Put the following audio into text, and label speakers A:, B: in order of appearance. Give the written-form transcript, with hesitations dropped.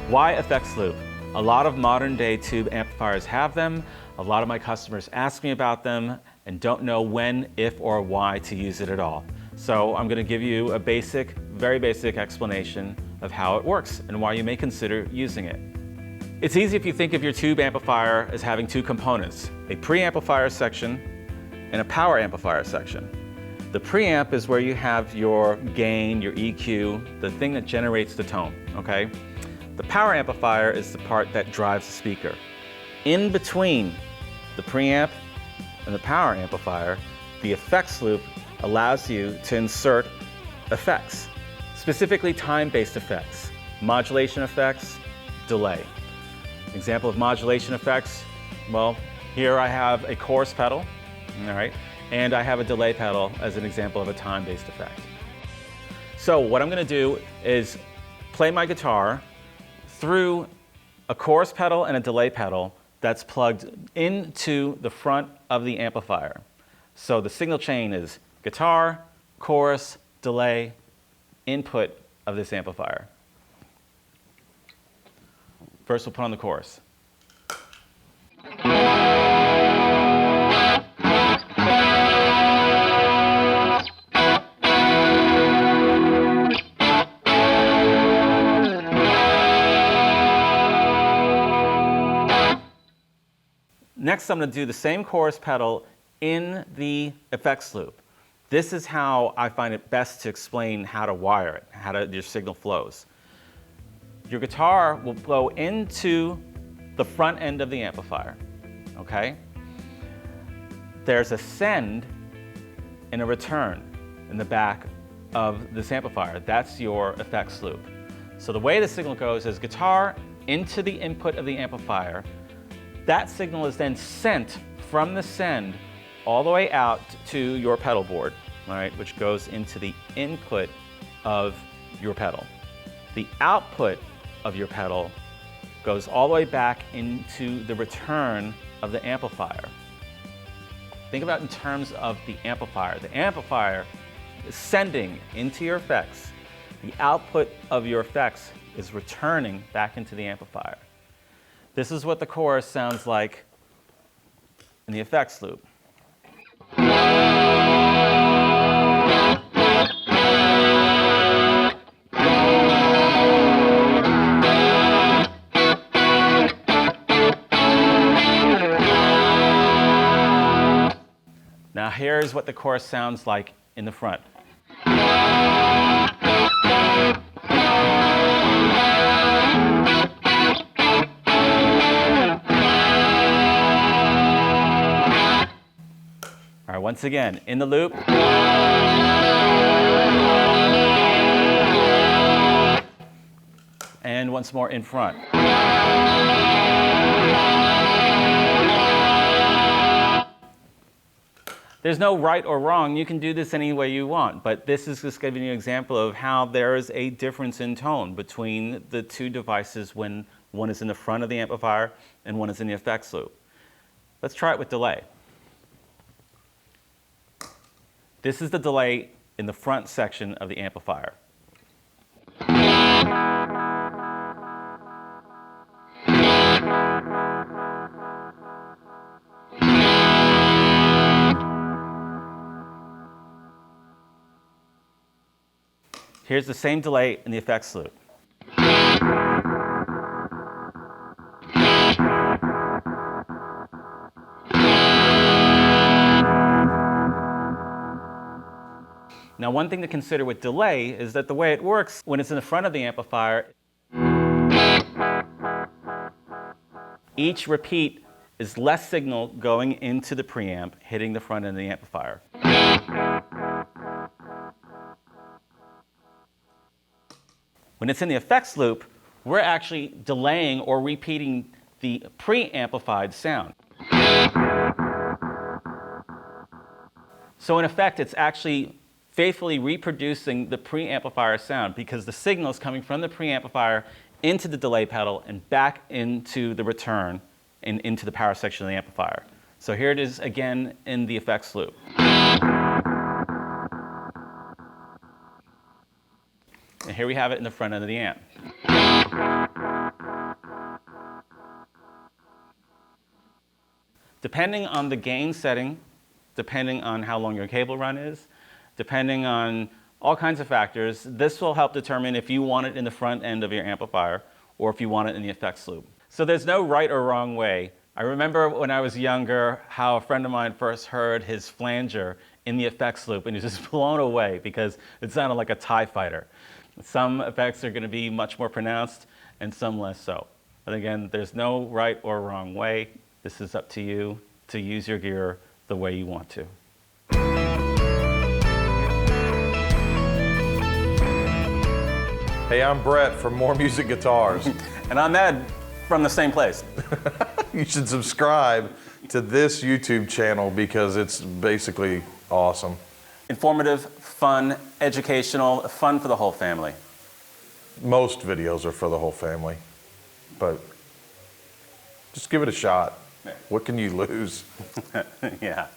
A: Why effects loop? A lot of modern day tube amplifiers have them. A lot of my customers ask me about them and don't know when, if, or why to use it at all. So I'm going to give you a basic, very basic explanation of how it works and why you may consider using it. It's easy if you think of your tube amplifier as having two components, a preamplifier section and a power amplifier section. The preamp is where you have your gain, your EQ, the thing that generates the tone, okay? The power amplifier is the part that drives the speaker. In between the preamp and the power amplifier, the effects loop allows you to insert effects, specifically time-based effects, modulation effects, delay. An example of modulation effects, well, here I have a chorus pedal, all right, and I have a delay pedal as an example of a time-based effect. So what I'm going to do is play my guitar through a chorus pedal and a delay pedal that's plugged into the front of the amplifier. So the signal chain is guitar, chorus, delay, input of this amplifier. First we'll put on the chorus. Next, I'm going to do the same chorus pedal in the effects loop. This is how I find it best to explain how to wire it, how your signal flows. Your guitar will go into the front end of the amplifier, okay? There's a send and a return in the back of this amplifier. That's your effects loop. So the way the signal goes is guitar into the input of the amplifier. That signal is then sent from the send all the way out to your pedal board, all right, which goes into the input of your pedal. The output of your pedal goes all the way back into the return of the amplifier. Think about it in terms of the amplifier. The amplifier is sending into your effects. The output of your effects is returning back into the amplifier. This is what the chorus sounds like in the effects loop. Now here's what the chorus sounds like in the front. All right, once again, in the loop. And once more in front. There's no right or wrong. You can do this any way you want, but this is just giving you an example of how there is a difference in tone between the two devices when one is in the front of the amplifier and one is in the effects loop. Let's try it with delay. This is the delay in the front section of the amplifier. Here's the same delay in the effects loop. Now, one thing to consider with delay is that the way it works when it's in the front of the amplifier, each repeat is less signal going into the preamp, hitting the front end of the amplifier. When it's in the effects loop, we're actually delaying or repeating the pre-amplified sound. So in effect, it's actually faithfully reproducing the preamplifier sound because the signal is coming from the preamplifier into the delay pedal and back into the return and into the power section of the amplifier. So here it is again in the effects loop. And here we have it in the front end of the amp. depending on the gain setting, depending on how long your cable run is, depending on all kinds of factors, this will help determine if you want it in the front end of your amplifier or if you want it in the effects loop. So there's no right or wrong way. I remember when I was younger how a friend of mine first heard his flanger in the effects loop and he was just blown away because it sounded like a TIE fighter. Some effects are going to be much more pronounced and some less so. But again, there's no right or wrong way. This is up to you to use your gear the way you want to.
B: Hey, I'm Brett from More Music Guitars.
A: And I'm Ed from the same place.
B: You should subscribe to this YouTube channel because it's basically awesome.
A: Informative, fun, educational, fun for the whole family.
B: Most videos are for the whole family, but just give it a shot. What can you lose?
A: Yeah.